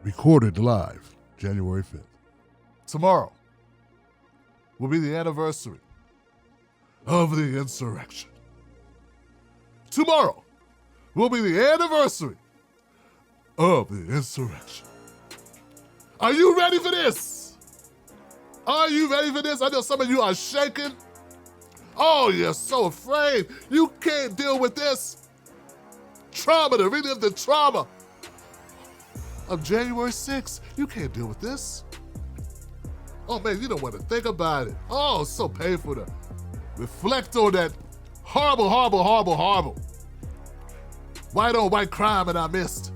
recorded live January 5th. Tomorrow will be the anniversary of the insurrection. Tomorrow will be the anniversary of the insurrection. Are you ready for this? Are you ready for this? I know some of you are shaking. Oh, you're so afraid. You can't deal with this trauma, to relive the trauma of January 6th. You can't deal with this. Oh man, you don't want to think about it. Oh, it's so painful to reflect on that horrible, horrible, horrible, horrible white on white crime that I missed.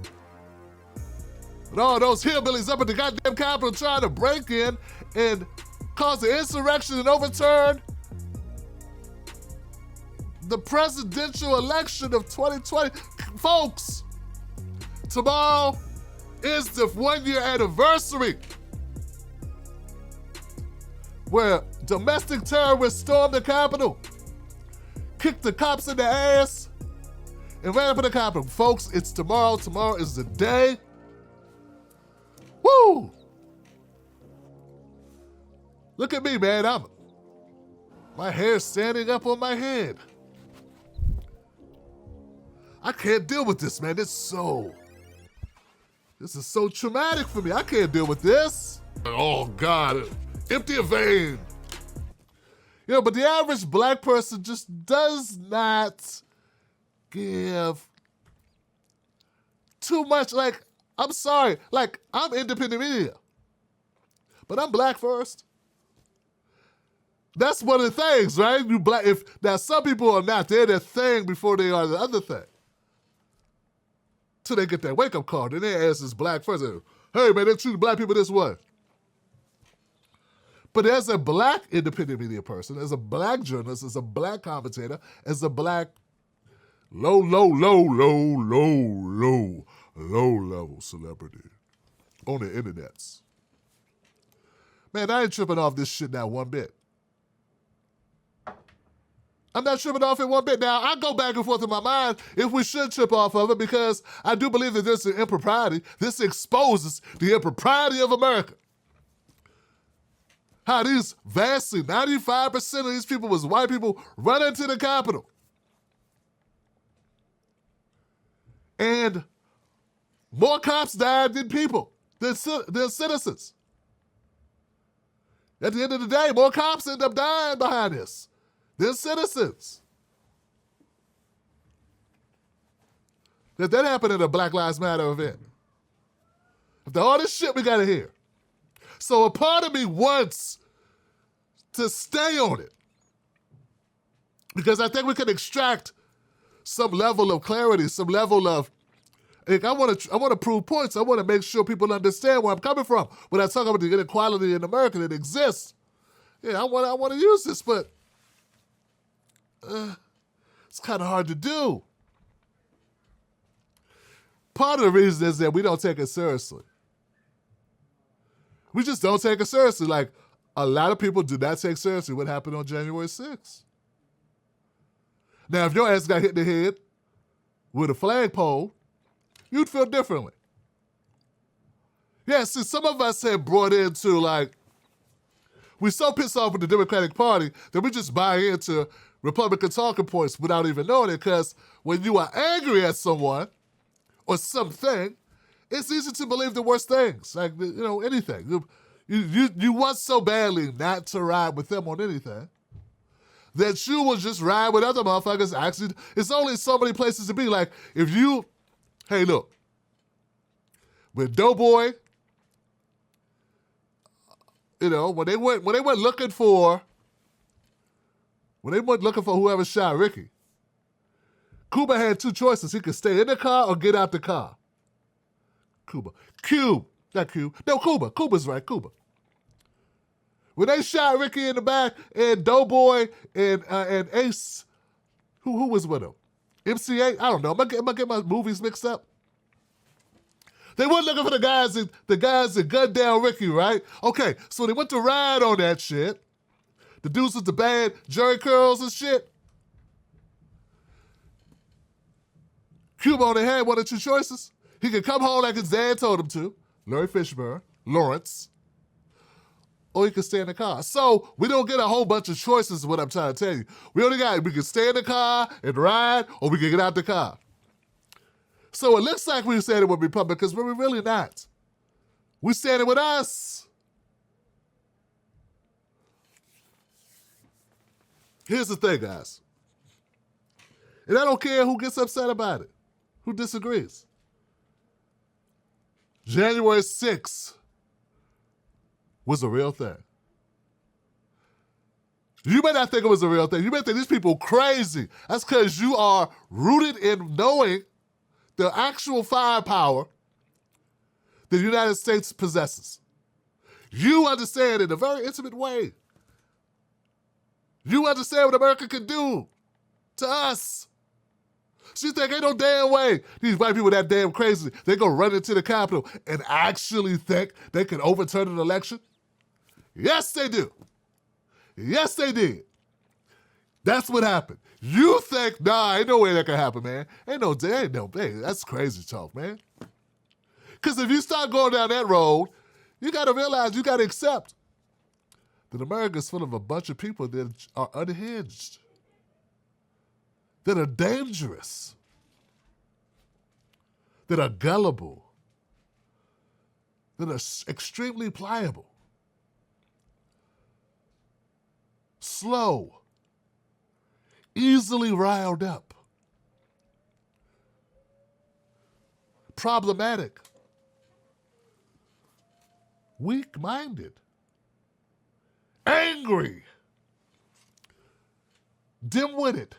And all those hillbillies up at the goddamn Capitol trying to break in and cause an insurrection and overturn the presidential election of 2020. Folks, tomorrow is the 1-year anniversary where domestic terrorists stormed the Capitol, kicked the cops in the ass, and ran up in the Capitol. Folks, it's tomorrow. Tomorrow is the day. Woo! Look at me, man. My hair's standing up on my head. I can't deal with this, man. This is so traumatic for me. I can't deal with this. Oh, God. Empty a vein. You know, but the average black person just does not give too much. Like, I'm sorry. Like, I'm independent media. But I'm black first. That's one of the things, right? You black. Now, some people are not. They're the thing before they are the other thing. Till they get that wake-up call. Then their ass is black first. Hey, man, they treat black people this way. But as a black independent media person, as a black journalist, as a black commentator, as a black low-level celebrity on the internets, man, I ain't tripping off this shit now one bit. I'm not tripping off it one bit. Now, I go back and forth in my mind if we should trip off of it because I do believe that there's an impropriety. This exposes the impropriety of America. How these vastly, 95% of these people was white people run into the Capitol. And more cops died than people, than citizens. At the end of the day, more cops end up dying behind this than citizens. That happened at a Black Lives Matter event. After all this shit we gotta hear. So a part of me wants to stay on it because I think we can extract some level of clarity, some level of, like, I want to prove points. I want to make sure people understand where I'm coming from when I talk about the inequality in America that exists. Yeah, I want to use this, but it's kind of hard to do. Part of the reason is that we don't take it seriously. We just don't take it seriously. Like, a lot of people do not take seriously what happened on January 6th. Now, if your ass got hit in the head with a flagpole, you'd feel differently. Yeah, see, some of us have brought into, like, we're so pissed off with the Democratic Party that we just buy into Republican talking points without even knowing it, because when you are angry at someone or something, it's easy to believe the worst things, like, you know, anything. You want so badly not to ride with them on anything that you will just ride with other motherfuckers. Actually, it's only so many places to be. Like, if you, hey, look, with Doughboy, you know, when they went looking for whoever shot Ricky, Cuba had two choices. He could stay in the car or get out the car. Cuba's right, Cuba. When they shot Ricky in the back and Doughboy and Ace, who was with him? MC8? I don't know. Am I getting my movies mixed up? They weren't looking for the guys that gunned down Ricky, right? Okay, so they went to ride on that shit. The dudes with the bad jerry curls and shit. Cuba only had one or two choices. He could come home like his dad told him to, Larry Fishburne, Lawrence, or you can stay in the car. So we don't get a whole bunch of choices is what I'm trying to tell you. We can stay in the car and ride, or we can get out the car. So it looks like we're standing with Republicans, but we're really not. We're standing with us. Here's the thing, guys. And I don't care who gets upset about it, who disagrees. January 6th was a real thing. You may not think it was a real thing. You may think these people crazy. That's because you are rooted in knowing the actual firepower the United States possesses. You understand in a very intimate way. You understand what America can do to us. So you think ain't no damn way these white people that damn crazy, they gonna run into the Capitol and actually think they can overturn an election? Yes, they do. Yes, they did. That's what happened. You think, nah, ain't no way that can happen, man. Ain't no, that's crazy talk, man. Because if you start going down that road, you gotta realize, you gotta accept that America's full of a bunch of people that are unhinged, that are dangerous, that are gullible, that are extremely pliable, slow, easily riled up, problematic, weak-minded, angry, dim-witted,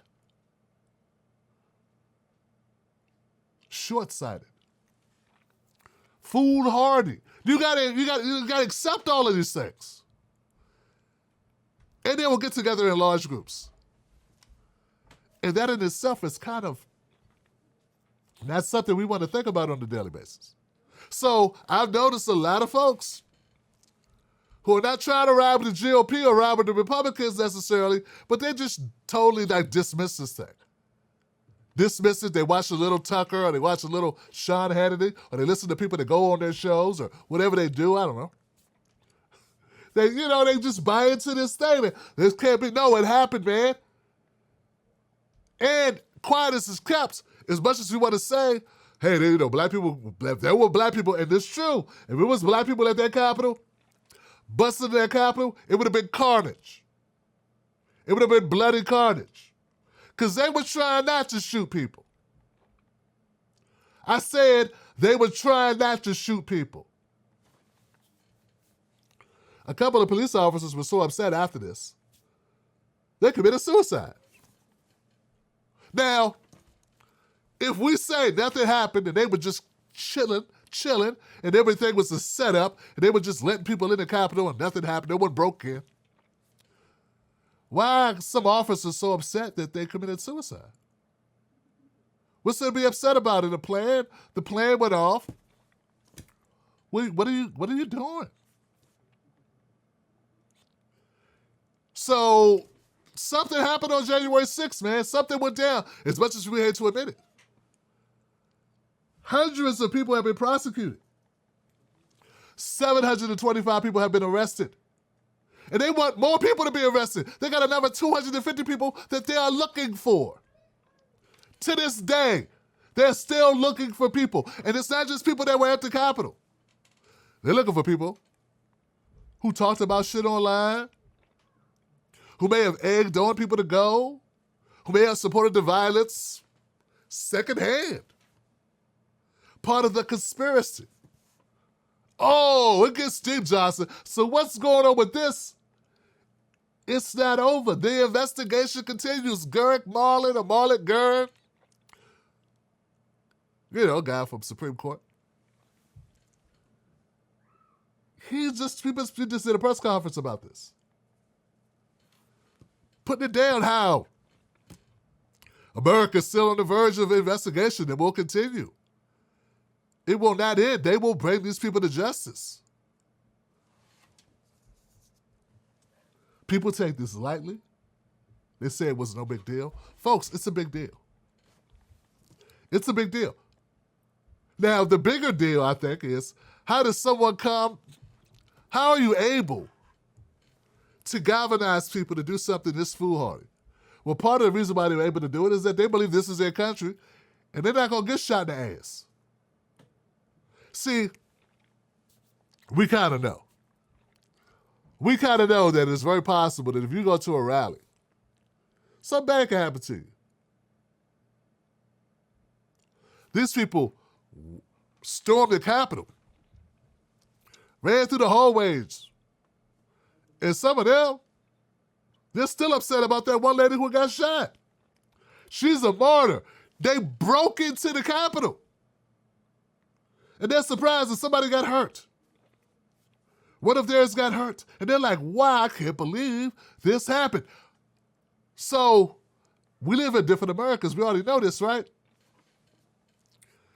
short-sighted, foolhardy. You gotta accept all of these things. And then we'll get together in large groups. And that in itself is kind of, that's something we want to think about on a daily basis. So I've noticed a lot of folks who are not trying to ride with the GOP or ride with the Republicans necessarily, but they just totally dismiss this thing. Dismiss it, they watch a little Tucker, or they watch a little Sean Hannity, or they listen to people that go on their shows, or whatever they do, I don't know. They just buy into this thing. This can't be, no, it happened, man. And quiet as is kept, as much as we want to say, hey, black people, there were black people, and it's true. If it was black people at that Capitol, busted that Capitol, it would have been carnage. It would have been bloody carnage. Because they were trying not to shoot people. I said they were trying not to shoot people. A couple of police officers were so upset after this, they committed suicide. Now, if we say nothing happened and they were just chilling, and everything was a setup, and they were just letting people in the Capitol and nothing happened, no one broke in, why are some officers so upset that they committed suicide? What's there to be upset about it? The plan went off. What are you doing? So something happened on January 6th, man. Something went down, as much as we hate to admit it. Hundreds of people have been prosecuted. 725 people have been arrested. And they want more people to be arrested. They got another 250 people that they are looking for. To this day, they're still looking for people. And it's not just people that were at the Capitol. They're looking for people who talked about shit online, who may have egged on people to go, who may have supported the violence secondhand. Part of the conspiracy. Oh, it gets deep, Johnson. So what's going on with this? It's not over. The investigation continues. Garrick Marlin, or Marlin Gurr, guy from Supreme Court. He just did a press conference about this. Putting it down how America's still on the verge of investigation and will continue. It will not end. They will bring these people to justice. People take this lightly. They say it was no big deal. Folks, it's a big deal. It's a big deal. Now, the bigger deal, I think, is How does someone come? How are you able to galvanize people to do something this foolhardy? Well, part of the reason why they were able to do it is that they believe this is their country and they're not going to get shot in the ass. See, we kind of know. We kind of know that it's very possible that if you go to a rally, something bad can happen to you. These people stormed the Capitol, ran through the hallways, and some of them, they're still upset about that one lady who got shot. She's a martyr. They broke into the Capitol. And they're surprised that somebody got hurt. One of theirs got hurt. And they're like, wow, I can't believe this happened. So we live in different Americas. We already know this, right?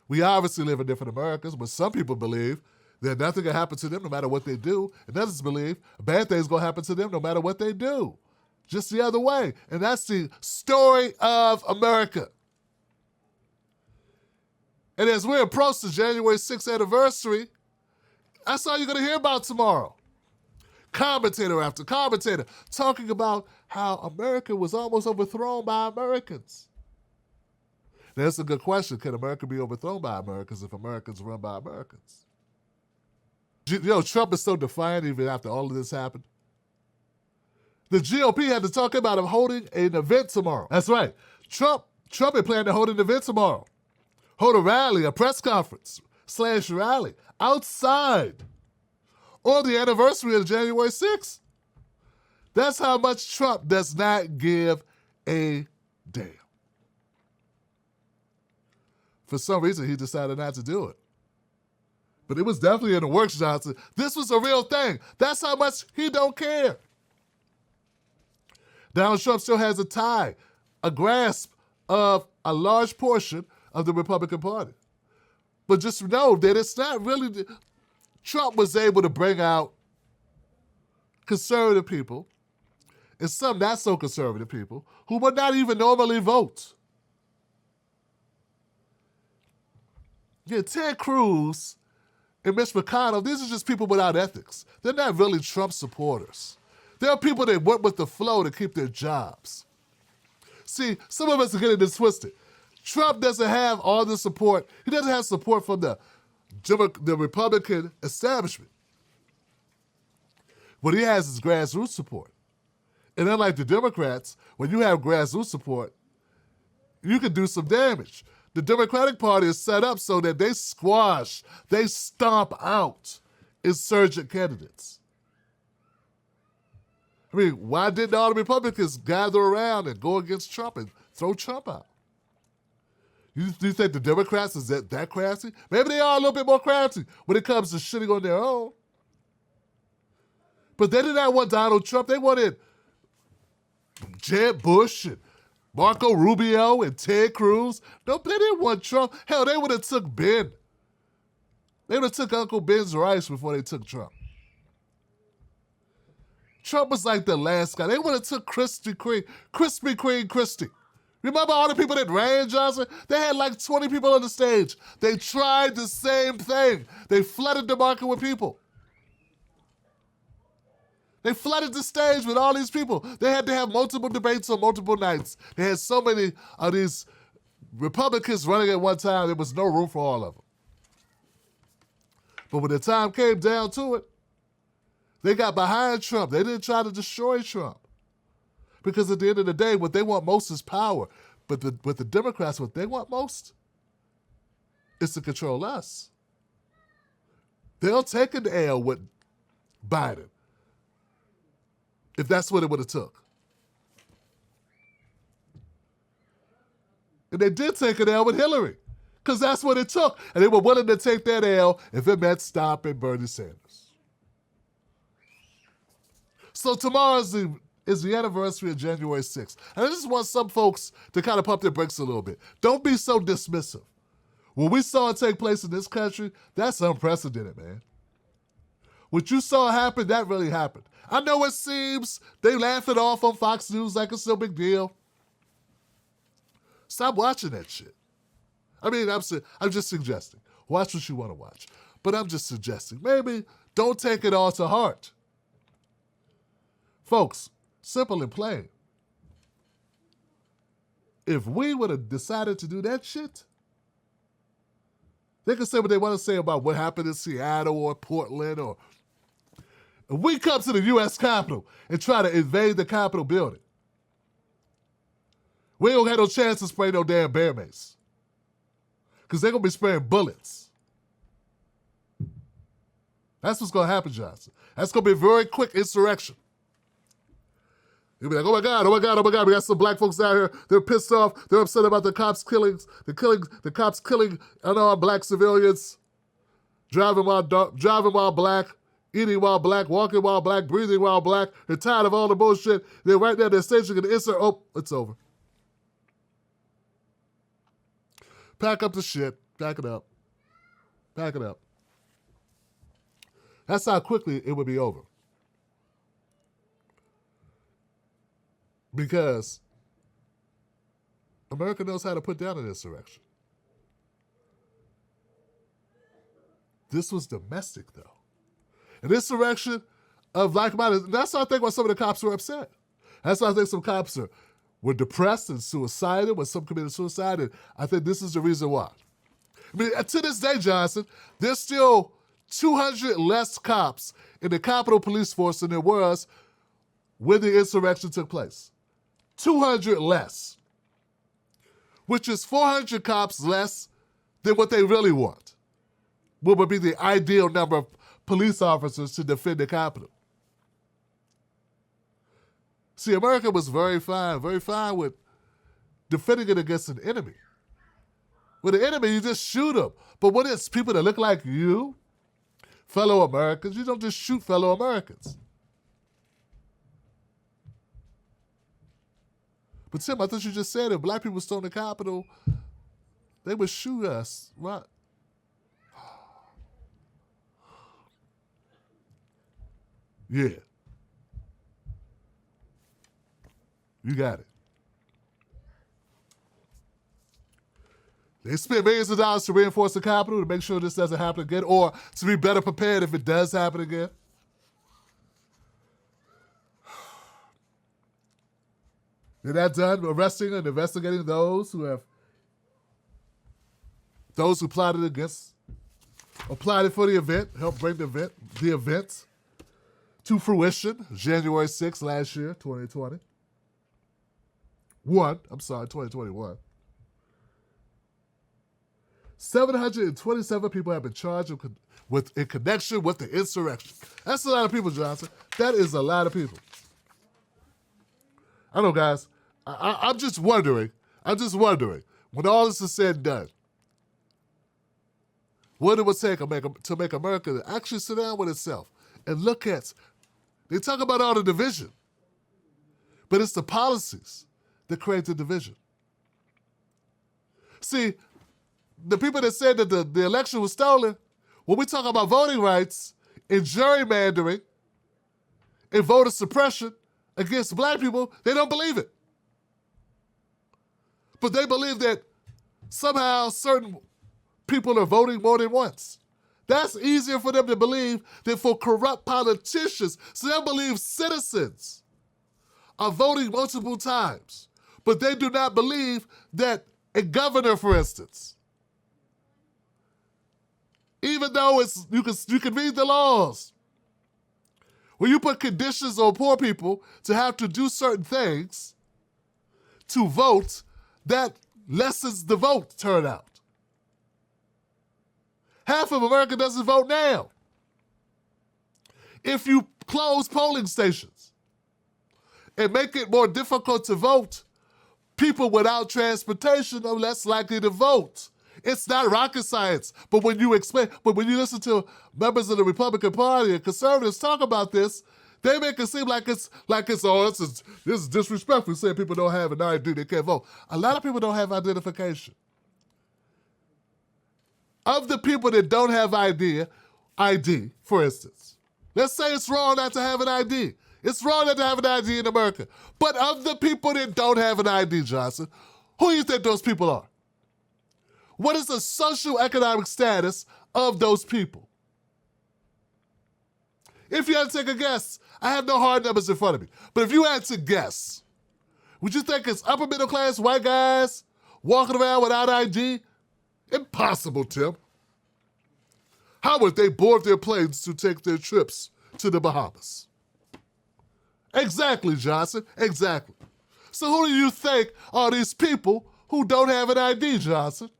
We obviously live in different Americas, but some people believe that nothing can happen to them no matter what they do. And others believe bad things going to happen to them no matter what they do. Just the other way. And that's the story of America. And as we approach the January 6th anniversary, that's all you're going to hear about tomorrow. Commentator after commentator talking about how America was almost overthrown by Americans. Now, that's a good question. Can America be overthrown by Americans if Americans run by Americans? You know, Trump is so defiant even after all of this happened. The GOP had to talk about him holding an event tomorrow. That's right. Trump had planned to hold an event tomorrow. Hold a rally, a press conference / rally outside on the anniversary of January 6th. That's how much Trump does not give a damn. For some reason, he decided not to do it. But it was definitely in the works, Johnson. This was a real thing. That's how much he don't care. Donald Trump still has a tie, a grasp of a large portion of the Republican Party. But just know that it's not really... Trump was able to bring out conservative people and some not so conservative people who would not even normally vote. Yeah, Ted Cruz and Mitch McConnell, these are just people without ethics. They're not really Trump supporters. They're people that went with the flow to keep their jobs. See, some of us are getting this twisted. Trump doesn't have all the support. He doesn't have support from the Republican establishment. What he has is grassroots support. And unlike the Democrats, when you have grassroots support, you can do some damage. The Democratic Party is set up so that they squash, they stomp out insurgent candidates. I mean, why didn't all the Republicans gather around and go against Trump and throw Trump out? You think the Democrats is that crafty? Maybe they are a little bit more crafty when it comes to shitting on their own. But they did not want Donald Trump. They wanted Jeb Bush and Marco Rubio and Ted Cruz. No, they didn't want Trump. Hell, they would have took Ben. They would have took Uncle Ben's rice before they took Trump. Trump was like the last guy. They would have took Krispy Kreme Christie. Remember all the people that ran, Johnson? They had like 20 people on the stage. They tried the same thing. They flooded the market with people. They flooded the stage with all these people. They had to have multiple debates on multiple nights. They had so many of these Republicans running at one time, there was no room for all of them. But when the time came down to it, they got behind Trump. They didn't try to destroy Trump. Because at the end of the day, what they want most is power. But the Democrats, what they want most is to control us. They'll take an L with Biden if that's what it would have took. And they did take an L with Hillary because that's what it took. And they were willing to take that L if it meant stopping Bernie Sanders. So tomorrow is the anniversary of January 6th. And I just want some folks to kind of pump their brakes a little bit. Don't be so dismissive. What we saw take place in this country, that's unprecedented, man. What you saw happen, that really happened. I know it seems they laugh it off on Fox News like it's no big deal. Stop watching that shit. I mean, I'm just suggesting. Watch what you want to watch. but I'm just suggesting, maybe don't take it all to heart. Folks, simple and plain. If we would have decided to do that shit, they can say what they want to say about what happened in Seattle or Portland, or if we come to the U.S. Capitol and try to invade the Capitol building, we don't have no chance to spray no damn bear mace, because they're going to be spraying bullets. That's what's going to happen, Johnson. That's going to be a very quick insurrection. You'll be like, oh my God, we got some black folks out here. They're pissed off. They're upset about the cops killing, the cops killing unarmed black civilians, driving while black, eating while black, walking while black, breathing while black. They're tired of all the bullshit. They're right there, they're staging an insert. Oh, it's over. Pack up the shit. Pack it up. Pack it up. That's how quickly it would be over. Because America knows how to put down an insurrection. This was domestic, though. An insurrection of like-minded. That's why I think why some of the cops were upset. That's why I think some cops were depressed and suicidal when some committed suicide. And I think this is the reason why. I mean, to this day, Johnson, there's still 200 less cops in the Capitol Police Force than there was when the insurrection took place. 200 less, which is 400 cops less than what they really want. What would be the ideal number of police officers to defend the Capitol? See, America was very fine with defending it against an enemy. With an enemy, you just shoot them. But when it's people that look like you, fellow Americans, you don't just shoot fellow Americans. But Tim, I thought you just said if black people stormed the Capitol, they would shoot us, right? Yeah. You got it. They spend millions of dollars to reinforce the Capitol to make sure this doesn't happen again, or to be better prepared if it does happen again. They're not done arresting and investigating those who plotted for the event, helped bring the event to fruition, January 6th last year, 2021. 727 people have been charged in connection with the insurrection. That's a lot of people, Johnson. That is a lot of people. I know, guys. I'm just wondering, when all this is said and done, what it would take to make America actually sit down with itself and look at, they talk about all the division, but it's the policies that create the division. See, the people that said that the election was stolen, when we talk about voting rights and gerrymandering and voter suppression against black people, they don't believe it. But they believe that somehow certain people are voting more than once. That's easier for them to believe than for corrupt politicians. So they believe citizens are voting multiple times. But they do not believe that a governor, for instance, even though you can read the laws, when you put conditions on poor people to have to do certain things to vote, that lessens the vote turnout. Half of America doesn't vote now. If you close polling stations and make it more difficult to vote, people without transportation are less likely to vote. It's not rocket science, but when you listen to members of the Republican Party and conservatives talk about this, they make it seem like this is disrespectful, saying people don't have an ID, they can't vote. A lot of people don't have identification. Of the people that don't have ID, for instance, let's say it's wrong not to have an ID. It's wrong not to have an ID in America. But of the people that don't have an ID, Johnson, who do you think those people are? What is the socioeconomic status of those people? If you had to take a guess, I have no hard numbers in front of me, but if you had to guess, would you think it's upper middle class white guys walking around without ID? Impossible, Tim. How would they board their planes to take their trips to the Bahamas? Exactly, Johnson, exactly. So who do you think are these people who don't have an ID, Johnson?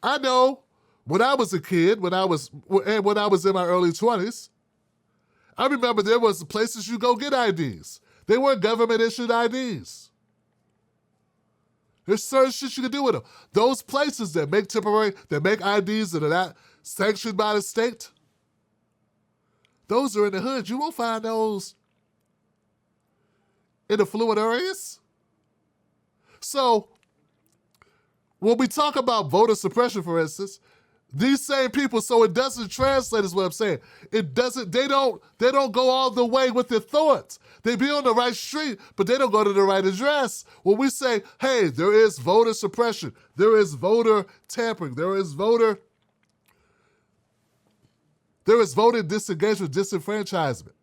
I know when I was a kid, when I was in my early 20s, I remember there was places you go get IDs. They weren't government-issued IDs. There's certain shit you can do with them. Those places that make IDs that are not sanctioned by the state, those are in the hood. You won't find those in affluent areas. So when we talk about voter suppression, for instance, these same people, so it doesn't translate is what I'm saying. It doesn't, they don't go all the way with their thoughts. They be on the right street, but they don't go to the right address. When we say, hey, there is voter suppression, there is voter tampering, there is voter disengagement, disenfranchisement.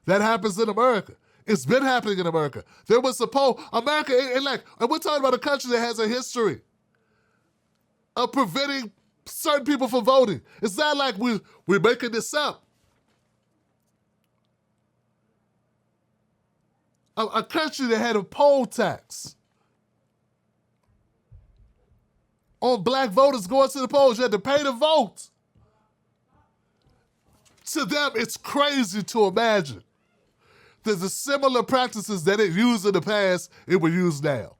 That happens in America. It's been happening in America. There was a poll, America, and we're talking about a country that has a history of preventing certain people from voting. It's not like we're making this up. A country that had a poll tax on black voters going to the polls. You had to pay to vote. To them, it's crazy to imagine that the similar practices that it used in the past, it will use now.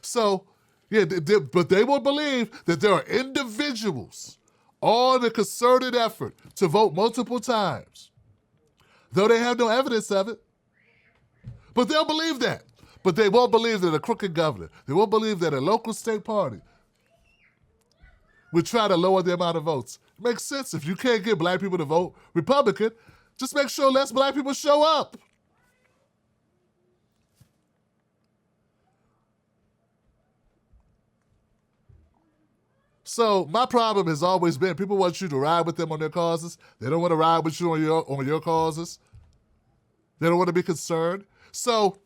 So, yeah, but they will believe that there are individuals on a concerted effort to vote multiple times, though they have no evidence of it. But they'll believe that. But they won't believe that a crooked governor, they won't believe that a local state party would try to lower the amount of votes. It makes sense. If you can't get black people to vote Republican, just make sure less black people show up. So my problem has always been people want you to ride with them on their causes. They don't want to ride with you on your causes. They don't want to be concerned. So,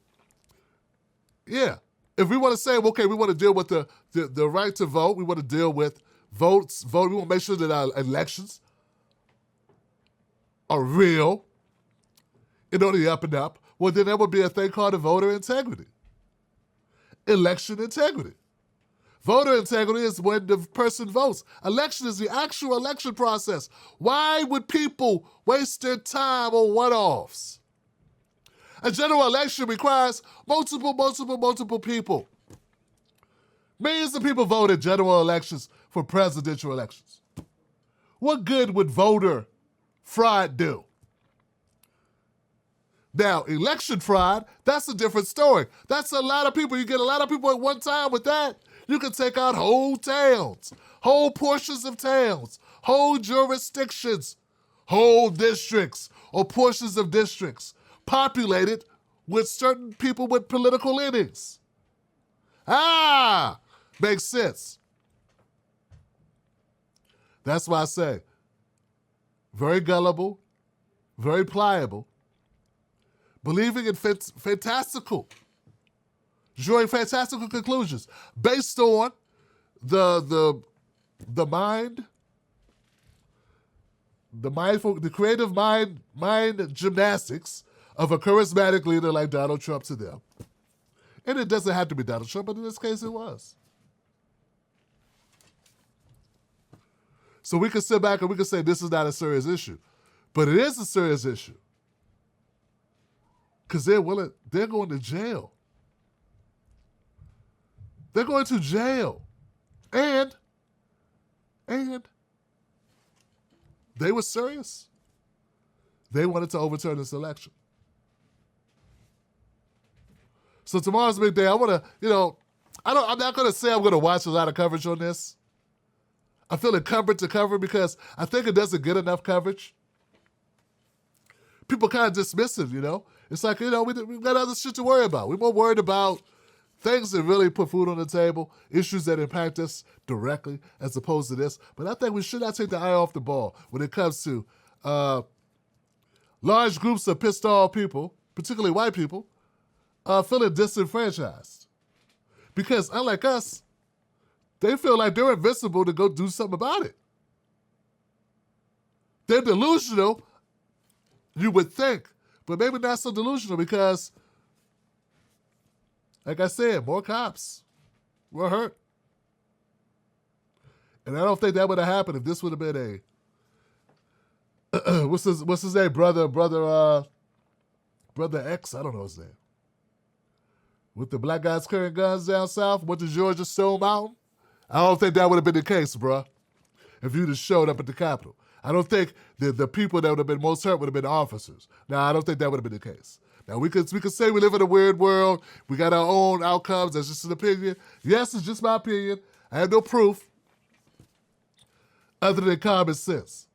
yeah, if we want to say, okay, we want to deal with the right to vote, we want to deal with vote. We want to make sure that our elections are real and on the up and up. Well, then there would be a thing called a voter integrity. Election integrity. Voter integrity is when the person votes. Election is the actual election process. Why would people waste their time on one-offs? A general election requires multiple people. Millions of people vote in general elections for presidential elections. What good would voter fraud do? Now, election fraud, that's a different story. That's a lot of people. You get a lot of people at one time with that. You can take out whole towns, whole portions of towns, whole jurisdictions, whole districts or portions of districts populated with certain people with political leanings. Makes sense. That's why I say, very gullible, very pliable, believing in fantastical, drawing fantastical conclusions based on the creative mind gymnastics of a charismatic leader like Donald Trump to them. And it doesn't have to be Donald Trump, but in this case it was. So we can sit back and we can say this is not a serious issue. But it is a serious issue. Because they're going to jail. They're going to jail. And they were serious. They wanted to overturn this election. So tomorrow's a big day. I want to, I'm not going to say I'm going to watch a lot of coverage on this. I feel encumbered to cover because I think it doesn't get enough coverage. People kind of dismiss it, It's like, we've got other shit to worry about. We're more worried about things that really put food on the table, issues that impact us directly as opposed to this. But I think we should not take the eye off the ball when it comes to large groups of pissed off people, particularly white people, feeling disenfranchised. Because unlike us, they feel like they're invincible to go do something about it. They're delusional, you would think, but maybe not so delusional because, like I said, more cops were hurt. And I don't think that would have happened if this would have been a, what's his name, brother X, I don't know his name. With the black guys carrying guns down south, went to Georgia Stone Mountain. I don't think that would have been the case, bruh, if you'd have showed up at the Capitol. I don't think the people that would have been most hurt would have been the officers. Now, I don't think that would have been the case. Now, we could say we live in a weird world. We got our own outcomes. That's just an opinion. Yes, it's just my opinion. I have no proof other than common sense.